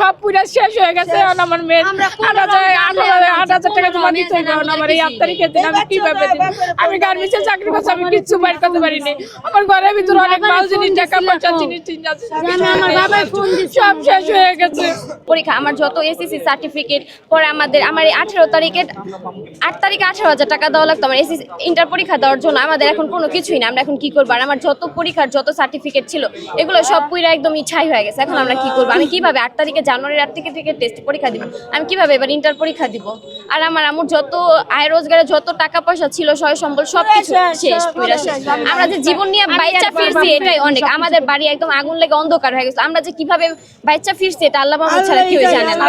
সব পুরা শেষ হয়ে গেছে। আমার মেয়ের ৮,০০০ টাকা জমা দিতে হবে। আমার এই ৮ তারিখের দিন আমি কিভাবে দিব? আমি গার্মেন্টসে চাকরি করছি, আমি কিচ্ছু বাইর করতে পারিনি। আমার ঘরের ভিতরে অনেক মাল জিনিস, টাকা পয়সা জিনিস সব শেষ হয়ে গেছে। পরীক্ষা আমার যত এসএসসি সার্টিফিকেট পরে আমার এই 18 তারিখে 8 তারিখে 18,000 টাকা দেওয়া লাগতো আমার এসএসসি ইন্টার পরীক্ষা দেওয়ার জন্য। আমাদের এখন কোনো কিছুই না, আমরা এখন কি করবো? আর আমার যত পরীক্ষার যত সার্টিফিকেট ছিল এগুলো সব পুরো একদম ছাই হয়ে গেছে। এখন আমরা কি করবো? আমি কিভাবে 8 তারিখে জানুয়ারির 8 থেকে টেস্ট পরীক্ষা দিব? আমি কিভাবে এবার ইন্টার পরীক্ষা দিব? আর আমার যত আয় রোজগারে যত টাকা পয়সা ছিল সয় সম্বল সবকিছু শেষ পুরা শেষ। আমরা যে জীবন নিয়ে বাইচা ফিরছি এটাই অনেক। আমাদের বাড়ি একদম আগুন লেগে অন্ধকার হয়ে গেছে। আমরা যে কিভাবে বাইচা ফিরছি এটা আল্লাহ মাহমুদ ছাড়া কেউ জানে না।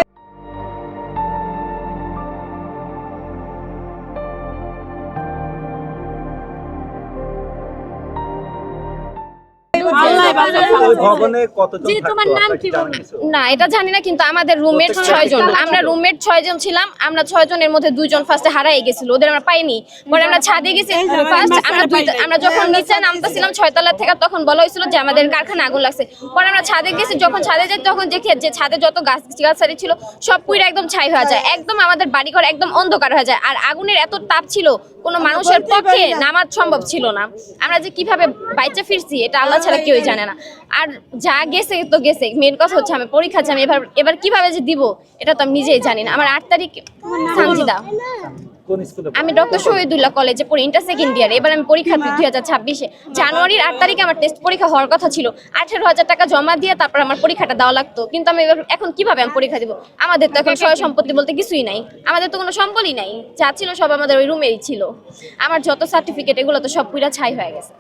না এটা জানি না, কিন্তু আমাদের রুমমেট 6 জন, আমরা রুমমেট 6 জন ছিলাম। আমরা 6 জনের মধ্যে 2 জন ফার্স্টে হারাই গেছিল, ওদের আমরা পাইনি। পরে আমরা ছাদে গেছি ফার্স্ট, আমরা যখন নিচে নামতেছিলাম 6 তলা থেকে তখন বলা হয়েছিল যে আমাদের কারখানা আগুন লাগছে। পরে আমরা ছাদে গেছি, যখন ছাদে যাই তখন দেখি যে ছাদে যত গাছালি ছিল সব পুরো একদম ছাই হয়ে যায়, একদম আমাদের বাড়িঘর একদম অন্ধকার হয়ে যায়। আর আগুনের এত তাপ ছিল কোনো মানুষের পক্ষে নামাজ সম্ভব ছিল না। আমরা যে কিভাবে বাইচা ফিরছি এটা আল্লাহ ছাড়া কেউই জানে না। আর যা গেছে তো গেছে, মেন কথা হচ্ছে আমি পরীক্ষা আমি এবার কিভাবে যে দিব এটা তো আমি নিজেই জানি না। আমার 8 তারিখ সানজিদা, আমি ডক্টর শহীদুল্লাহ কলেজে পড়ি, ইন্টার সেকেন্ড ইয়ার। এবার আমি পরীক্ষা দিই 2026 জানুয়ারির 8 তারিখে আমার টেস্ট পরীক্ষা হওয়ার কথা ছিল। 18,000 টাকা জমা দিয়ে তারপর আমার পরীক্ষাটা দেওয়া লাগতো। কিন্তু আমি এখন কিভাবে আমি পরীক্ষা দিব? আমাদের তো এখন সয় সম্পত্তি বলতে কিছুই নাই, আমাদের তো কোনো সম্বলই নাই। যা ছিল সব আমাদের ওই রুমেরই ছিল। আমার যত সার্টিফিকেট এগুলো তো সব পুরা ছাই হয়ে গেছে।